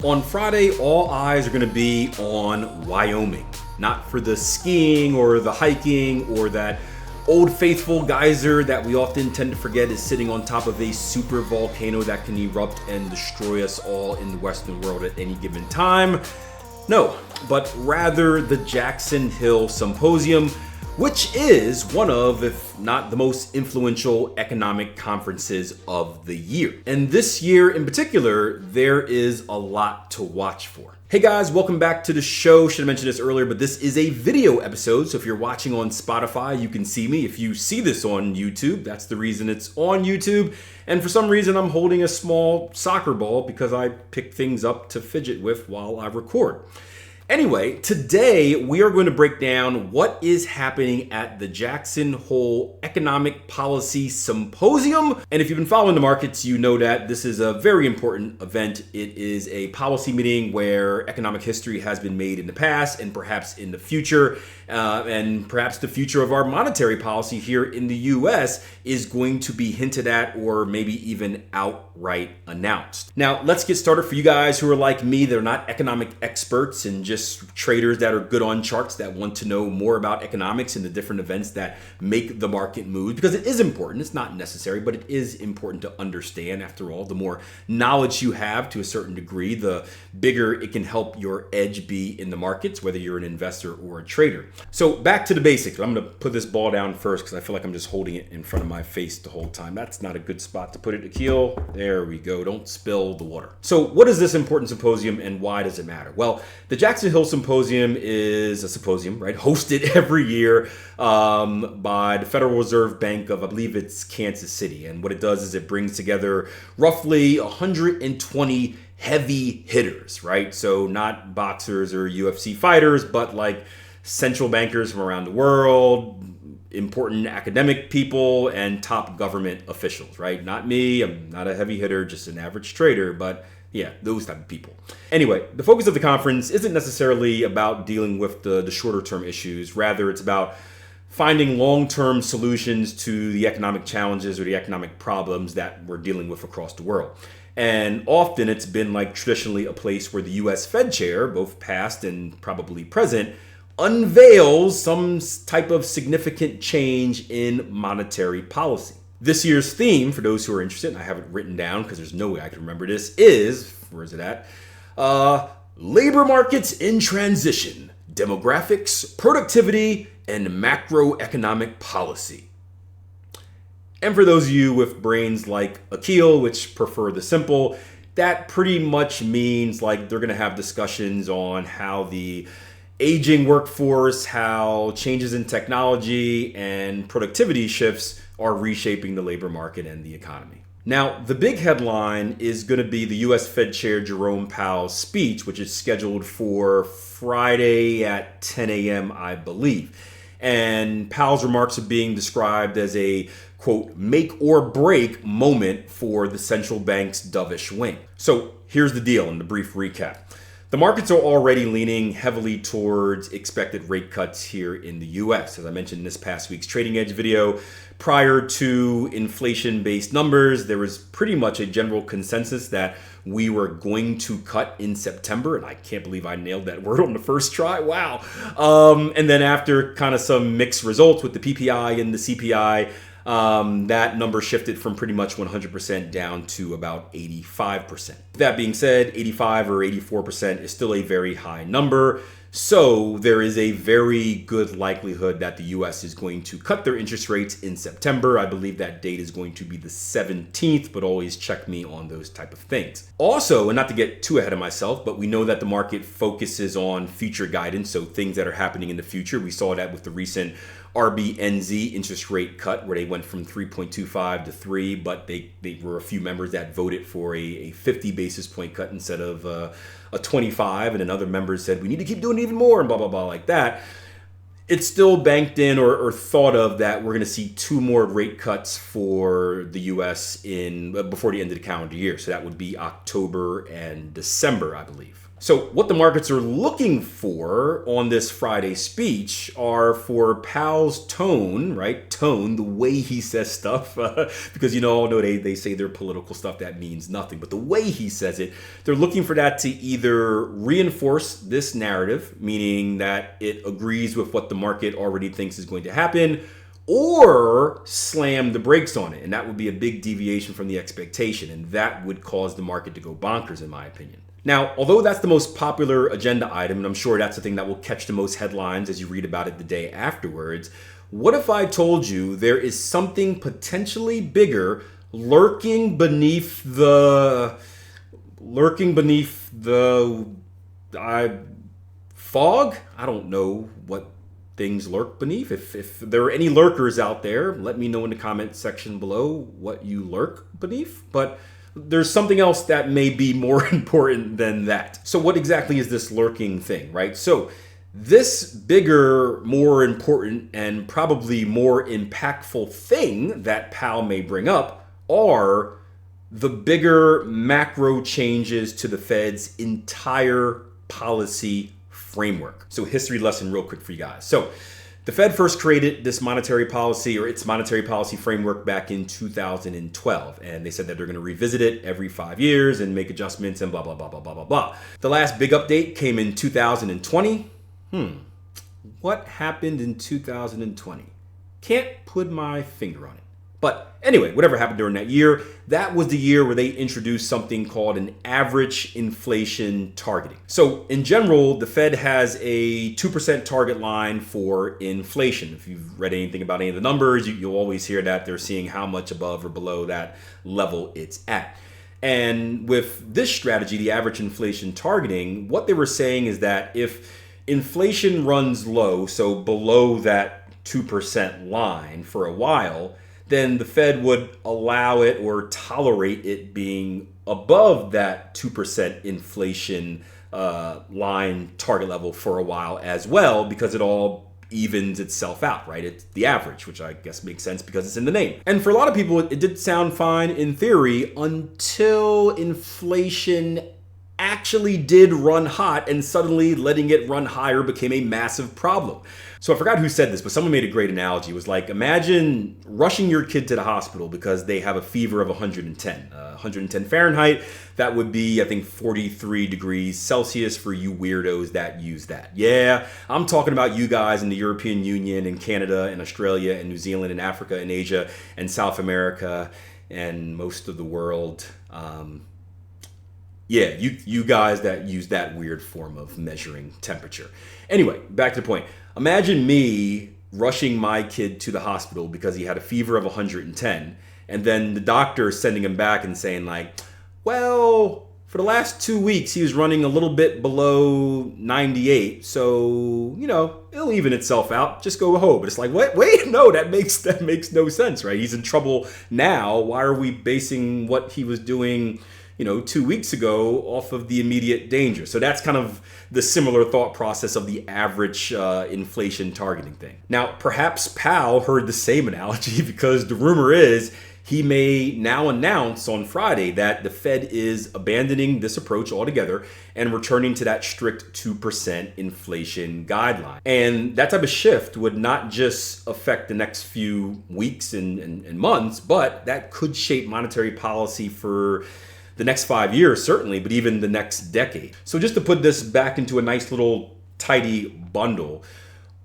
On Friday, all eyes are going to be on Wyoming. Not for the skiing or the hiking or that old faithful geyser that we often tend to forget is sitting on top of a super volcano that can erupt and destroy us all in the Western world at any given time. No, but rather the Jackson Hole Symposium, which is one of, if not the most influential economic conferences of the year. And this year in particular, there is a lot to watch for. Hey guys, welcome back to the show. Should have mentioned this earlier, but this is a video episode. So if you're watching on Spotify, you can see me. If you see this on YouTube, that's the reason it's on YouTube. And for some reason, I'm holding a small soccer ball because I pick things up to fidget with while I record. Anyway, today we are going to break down what is happening at the Jackson Hole Economic Policy Symposium. And if you've been following the markets, you know that this is a very important event. It is a policy meeting where economic history has been made in the past and perhaps in the future. And perhaps the future of our monetary policy here in the US is going to be hinted at or maybe even outright announced. Now, let's get started. For you guys who are like me, they're not economic experts and just traders that are good on charts that want to know more about economics and the different events that make the market move, because it is important. It's not necessary, but it is important to understand. After all, the more knowledge you have to a certain degree, the bigger it can help your edge be in the markets, whether you're an investor or a trader. So back to the basics. I'm going to put this ball down first because I feel like I'm just holding it in front of my face the whole time. That's not a good spot to put it, Akil. There we go. Don't spill the water. So what is this important symposium and why does it matter? Well, the Jackson Hole Symposium is a symposium, right? Hosted every year by the Federal Reserve Bank of, I believe it's Kansas City. And what it does is it brings together roughly 120 heavy hitters, right? So not boxers or UFC fighters, but like central bankers from around the world, important academic people, and top government officials, right? Not me, I'm not a heavy hitter, just an average trader, but yeah, those type of people. Anyway, the focus of the conference isn't necessarily about dealing with the shorter term issues. Rather, it's about finding long-term solutions to the economic challenges or the economic problems that we're dealing with across the world. And often it's been like traditionally a place where the US Fed Chair, both past and probably present, unveils some type of significant change in monetary policy. This year's theme, for those who are interested, and I have it written down because there's no way I can remember this, is, where is it at? Labor markets in transition, demographics, productivity, and macroeconomic policy. And for those of you with brains like Akil, which prefer the simple, that pretty much means like they're going to have discussions on how the aging workforce, how changes in technology and productivity shifts are reshaping the labor market and the economy. Now, the big headline is going to be the US Fed Chair Jerome Powell's speech, which is scheduled for Friday at 10 a.m., I believe. And Powell's remarks are being described as a, quote, make or break moment for the central bank's dovish wing. So here's the deal in the brief recap. The markets are already leaning heavily towards expected rate cuts here in the US. As I mentioned in this past week's Trading Edge video, prior to inflation-based numbers, there was pretty much a general consensus that we were going to cut in September. And I can't believe I nailed that word on the first try. Wow. And then after kind of some mixed results with the PPI and the CPI, that number shifted from pretty much 100% down to about 85%. That being said, 85 or 84% is still a very high number. So there is a very good likelihood that the US is going to cut their interest rates in September. I believe that date is going to be the 17th, but always check me on those type of things. Also, and not to get too ahead of myself, but we know that the market focuses on future guidance, so things that are happening in the future. We saw that with the recent RBNZ interest rate cut, where they went from 3.25 to 3, but they were a few members that voted for a 50 basis point cut instead of a 25, and then other members said we need to keep doing even more and blah, blah, blah like that. It's still banked in or thought of that we're going to see 2 more rate cuts for the US before the end of the calendar year. So that would be October and December, I believe. So what the markets are looking for on this Friday speech are for Powell's tone, right? Tone, the way he says stuff, because all know they say their political stuff that means nothing, but the way he says it, they're looking for that to either reinforce this narrative, meaning that it agrees with what the market already thinks is going to happen, or slam the brakes on it. And that would be a big deviation from the expectation, and that would cause the market to go bonkers, in my opinion. Now, although that's the most popular agenda item, and I'm sure that's the thing that will catch the most headlines as you read about it the day afterwards, what if I told you there is something potentially bigger lurking beneath the fog? I don't know what things lurk beneath. If there are any lurkers out there, let me know in the comment section below what you lurk beneath. But there's something else that may be more important than that. So what exactly is this lurking thing, right? So this bigger, more important, and probably more impactful thing that Powell may bring up are the bigger macro changes to the Fed's entire policy framework. So history lesson real quick for you guys. So the Fed first created this monetary policy, or its monetary policy framework, back in 2012. And they said that they're going to revisit it every 5 years and make adjustments and blah, blah, blah, blah, blah, blah, blah. The last big update came in 2020. What happened in 2020? Can't put my finger on it. But anyway, whatever happened during that year, that was the year where they introduced something called an average inflation targeting. So in general, the Fed has a 2% target line for inflation. If you've read anything about any of the numbers, you'll always hear that they're seeing how much above or below that level it's at. And with this strategy, the average inflation targeting, what they were saying is that if inflation runs low, so below that 2% line for a while, then the Fed would allow it or tolerate it being above that 2% inflation line target level for a while as well, because it all evens itself out, right? It's the average, which I guess makes sense because it's in the name. And for a lot of people, it did sound fine in theory until inflation actually did run hot, and suddenly letting it run higher became a massive problem. So I forgot who said this, but someone made a great analogy. It was like, imagine rushing your kid to the hospital because they have a fever of 110. 110 Fahrenheit, that would be, I think, 43 degrees Celsius for you weirdos that use that. Yeah, I'm talking about you guys in the European Union and Canada and Australia and New Zealand and Africa and Asia and South America and most of the world. Yeah, you guys that use that weird form of measuring temperature. Anyway, back to the point. Imagine me rushing my kid to the hospital because he had a fever of 110, and then the doctor sending him back and saying like, well, for the last 2 weeks, he was running a little bit below 98. So, it'll even itself out. Just go home. But it's like, wait, no, that makes no sense, right? He's in trouble now. Why are we basing what he was doing 2 weeks ago off of the immediate danger? So that's kind of the similar thought process of the average inflation targeting thing. Now, perhaps Powell heard the same analogy because the rumor is he may now announce on Friday that the Fed is abandoning this approach altogether and returning to that strict 2% inflation guideline. And that type of shift would not just affect the next few weeks and months, but that could shape monetary policy for the next 5 years, certainly, but even the next decade. So just to put this back into a nice little tidy bundle,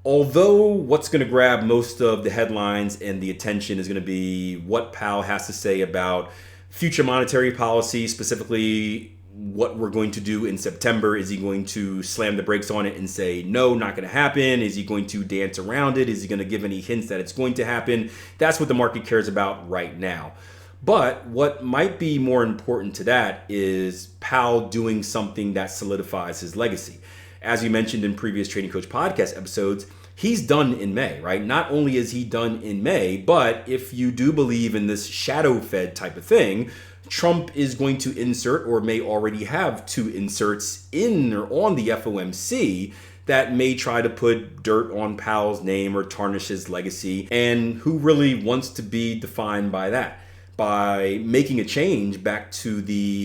although what's going to grab most of the headlines and the attention is going to be what Powell has to say about future monetary policy, specifically what we're going to do in September. Is he going to slam the brakes on it and say, no, not going to happen? Is he going to dance around it? Is he going to give any hints that it's going to happen? That's what the market cares about right now. But what might be more important to that is Powell doing something that solidifies his legacy. As we mentioned in previous Trading Coach podcast episodes, he's done in May, right? Not only is he done in May, but if you do believe in this shadow Fed type of thing, Trump is going to insert, or may already have 2 inserts in or on the FOMC that may try to put dirt on Powell's name or tarnish his legacy. And who really wants to be defined by that? By making a change back to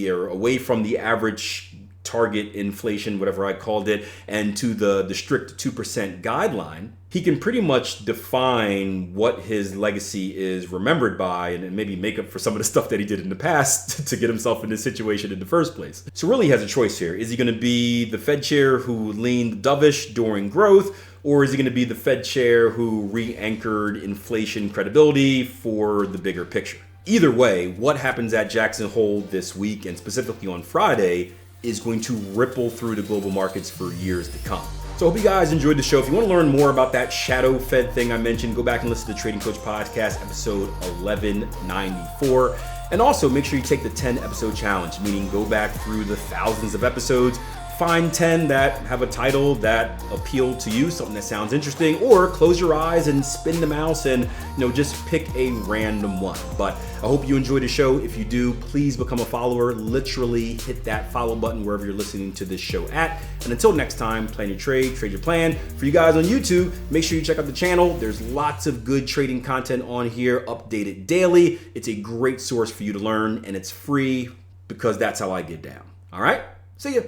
or away from the average target inflation, whatever I called it, and to the strict 2% guideline, he can pretty much define what his legacy is remembered by and maybe make up for some of the stuff that he did in the past to get himself in this situation in the first place. So really he has a choice here. Is he going to be the Fed chair who leaned dovish during growth, or is he going to be the Fed chair who re-anchored inflation credibility for the bigger picture? Either way, what happens at Jackson Hole this week and specifically on Friday is going to ripple through the global markets for years to come. So I hope you guys enjoyed the show. If you want to learn more about that shadow Fed thing I mentioned, go back and listen to the Trading Coach Podcast, episode 1194. And also make sure you take the 10 episode challenge, meaning go back through the thousands of episodes, find 10 that have a title that appeal to you, something that sounds interesting, or close your eyes and spin the mouse and just pick a random one. But I hope you enjoyed the show. If you do, please become a follower. Literally hit that follow button wherever you're listening to this show at. And until next time, plan your trade your plan. For you guys on YouTube, make sure you check out the channel. There's lots of good trading content on here, updated daily. It's a great source for you to learn, and it's free because that's how I get down. All right, see ya.